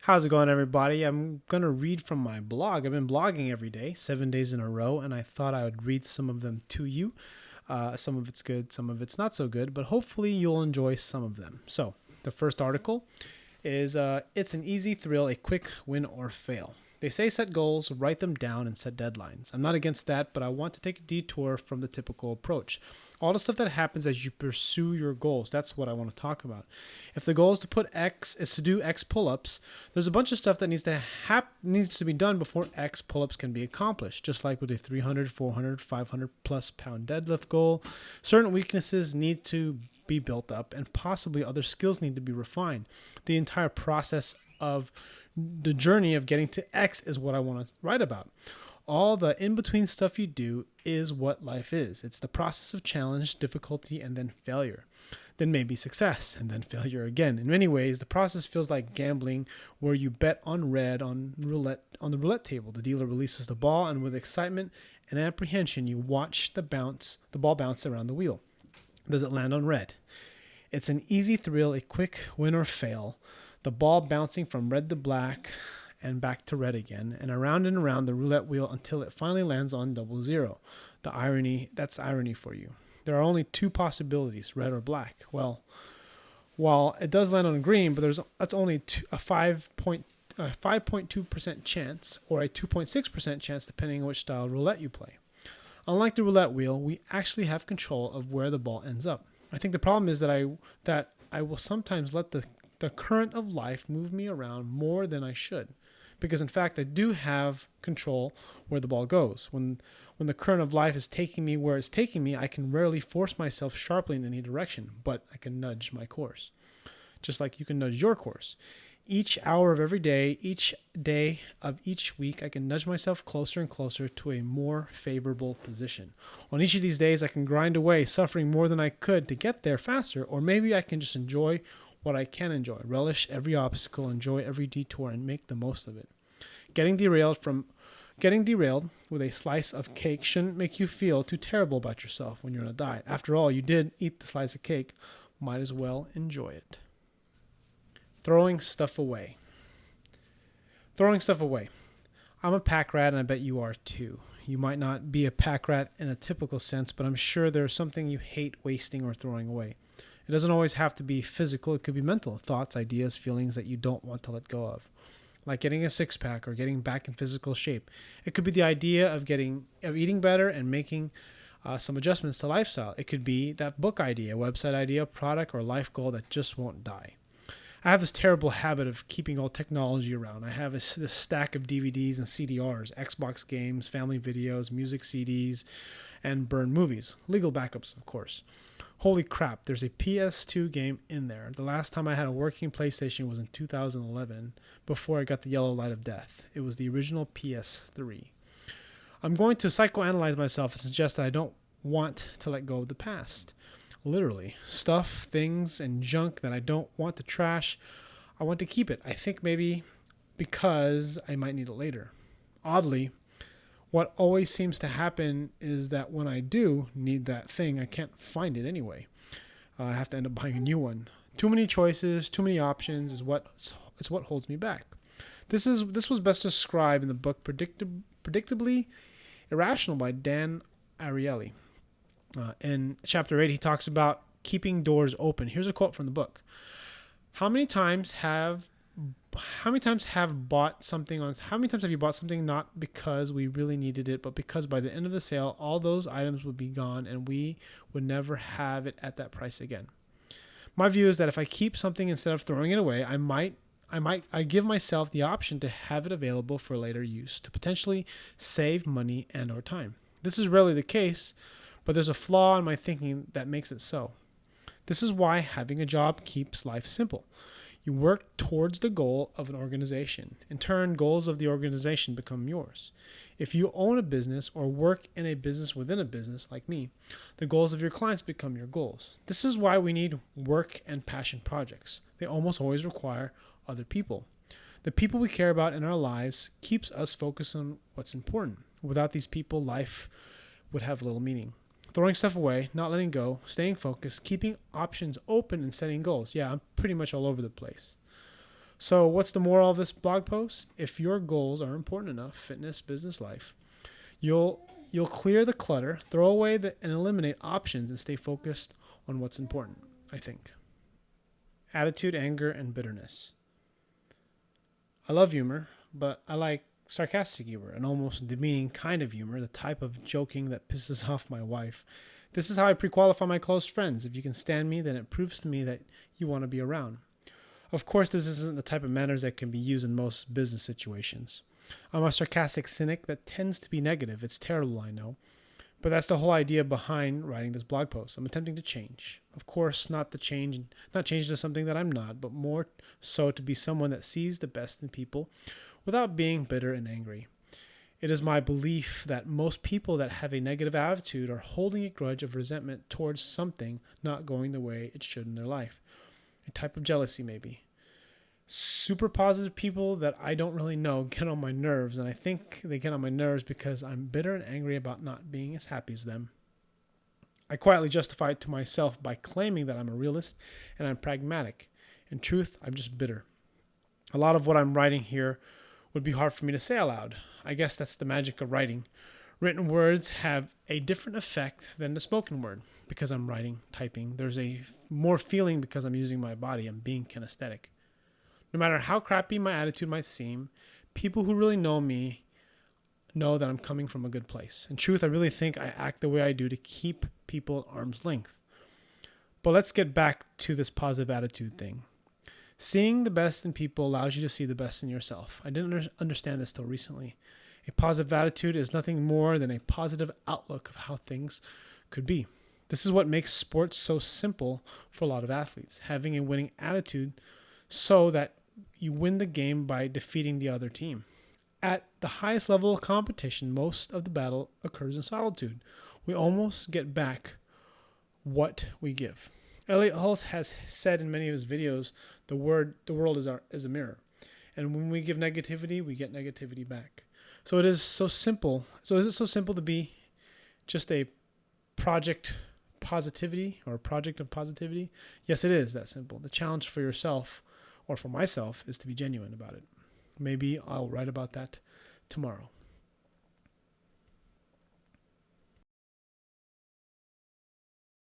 How's it going, everybody? I'm going to read from my blog. I've been blogging every day, 7 days in a row, and I thought I would read some of them to you. Some of it's good, some of it's not so good, but hopefully you'll enjoy some of them. So, the first article is It's an easy thrill, a quick win or fail. They say set goals, write them down, and set deadlines. I'm not against that, but I want to take a detour from the typical approach. All the stuff that happens as you pursue your goals, that's what I want to talk about. If the goal is to do X pull-ups, there's a bunch of stuff that needs to be done before X pull-ups can be accomplished. Just like with a 300, 400, 500 plus pound deadlift goal, certain weaknesses need to be built up and possibly other skills need to be refined. The entire process of the journey of getting to X is what I want to write about. All the in-between stuff you do is what life is. It's the process of challenge, difficulty, and then failure. Then maybe success, and then failure again. In many ways, the process feels like gambling where you bet on red on the roulette table. The dealer releases the ball, and with excitement and apprehension, you watch the ball bounce around the wheel. Does it land on red? It's an easy thrill, a quick win or fail. The ball bouncing from red to black and back to red again, and around the roulette wheel until it finally lands on 00. That's irony for you. There are only two possibilities, red or black. Well, while it does land on green, but that's only a 5.2% chance or a 2.6% chance depending on which style of roulette you play. Unlike the roulette wheel, we actually have control of where the ball ends up. I think the problem is that I will sometimes let the current of life move me around more than I should. Because in fact, I do have control where the ball goes. When the current of life is taking me where it's taking me, I can rarely force myself sharply in any direction, but I can nudge my course. Just like you can nudge your course. Each hour of every day, each day of each week, I can nudge myself closer and closer to a more favorable position. On each of these days, I can grind away, suffering more than I could to get there faster, or maybe I can just enjoy what I can enjoy, relish every obstacle, enjoy every detour, and make the most of it. Getting derailed with a slice of cake shouldn't make you feel too terrible about yourself when you're on a diet. After all, you did eat the slice of cake. Might as well enjoy it. Throwing stuff away. I'm a pack rat, and I bet you are too. You might not be a pack rat in a typical sense, but I'm sure there's something you hate wasting or throwing away. It doesn't always have to be physical. It could be mental thoughts, ideas, feelings that you don't want to let go of. Like getting a six-pack or getting back in physical shape. It could be the idea of eating better and making some adjustments to lifestyle. It could be that book idea, website idea, product, or life goal that just won't die. I have this terrible habit of keeping all technology around. I have this stack of DVDs and CDRs, Xbox games, family videos, music CDs, and burned movies. Legal backups, of course. Holy crap, there's a PS2 game in there. The last time I had a working PlayStation was in 2011, before I got the yellow light of death. It was the original PS3. I'm going to psychoanalyze myself and suggest that I don't want to let go of the past. Literally. Stuff, things, and junk that I don't want to trash. I want to keep it. I think maybe because I might need it later. Oddly, what always seems to happen is that when I do need that thing, I can't find it anyway. I have to end up buying a new one. Too many choices, too many options is what holds me back. This was best described in the book Predictably Irrational by Dan Ariely. In chapter 8, he talks about keeping doors open. Here's a quote from the book. How many times have you bought something not because we really needed it, but because by the end of the sale, all those items would be gone and we would never have it at that price again? My view is that if I keep something instead of throwing it away, I give myself the option to have it available for later use to potentially save money and or time. This is rarely the case, but there's a flaw in my thinking that makes it so. This is why having a job keeps life simple. You work towards the goal of an organization. In turn, goals of the organization become yours. If you own a business or work in a business within a business, like me, the goals of your clients become your goals. This is why we need work and passion projects. They almost always require other people. The people we care about in our lives keeps us focused on what's important. Without these people, life would have little meaning. Throwing stuff away, not letting go, staying focused, keeping options open, and setting goals. Yeah, I'm pretty much all over the place. So what's the moral of this blog post? If your goals are important enough, fitness, business, life, you'll clear the clutter, throw away and eliminate options, and stay focused on what's important, I think. Attitude, anger, and bitterness. I love humor, but I like sarcastic humor, an almost demeaning kind of humor, the type of joking that pisses off my wife. This is how I pre-qualify my close friends. If you can stand me, then it proves to me that you want to be around. Of course, this isn't the type of manners that can be used in most business situations. I'm a sarcastic cynic that tends to be negative. It's terrible, I know. But that's the whole idea behind writing this blog post. I'm attempting to change. Of course, not change into something that I'm not, but more so to be someone that sees the best in people without being bitter and angry. It is my belief that most people that have a negative attitude are holding a grudge of resentment towards something not going the way it should in their life. A type of jealousy, maybe. Super positive people that I don't really know get on my nerves, and I think they get on my nerves because I'm bitter and angry about not being as happy as them. I quietly justify it to myself by claiming that I'm a realist and I'm pragmatic. In truth, I'm just bitter. A lot of what I'm writing here would be hard for me to say aloud. I guess that's the magic of writing. Written words have a different effect than the spoken word because I'm writing, typing. There's a more feeling because I'm using my body. I'm being kinesthetic. No matter how crappy my attitude might seem, people who really know me know that I'm coming from a good place. In truth, I really think I act the way I do to keep people at arm's length. But let's get back to this positive attitude thing. Seeing the best in people allows you to see the best in yourself. I didn't understand this till recently. A positive attitude is nothing more than a positive outlook of how things could be. This is what makes sports so simple for a lot of athletes, having a winning attitude so that you win the game by defeating the other team. At the highest level of competition, most of the battle occurs in solitude. We almost get back what we give. Elliot Hulse has said in many of his videos, the world is a mirror. And when we give negativity, we get negativity back. So it is so simple. So is it so simple to be just a project positivity or a project of positivity? Yes, it is that simple. The challenge for yourself or for myself is to be genuine about it. Maybe I'll write about that tomorrow.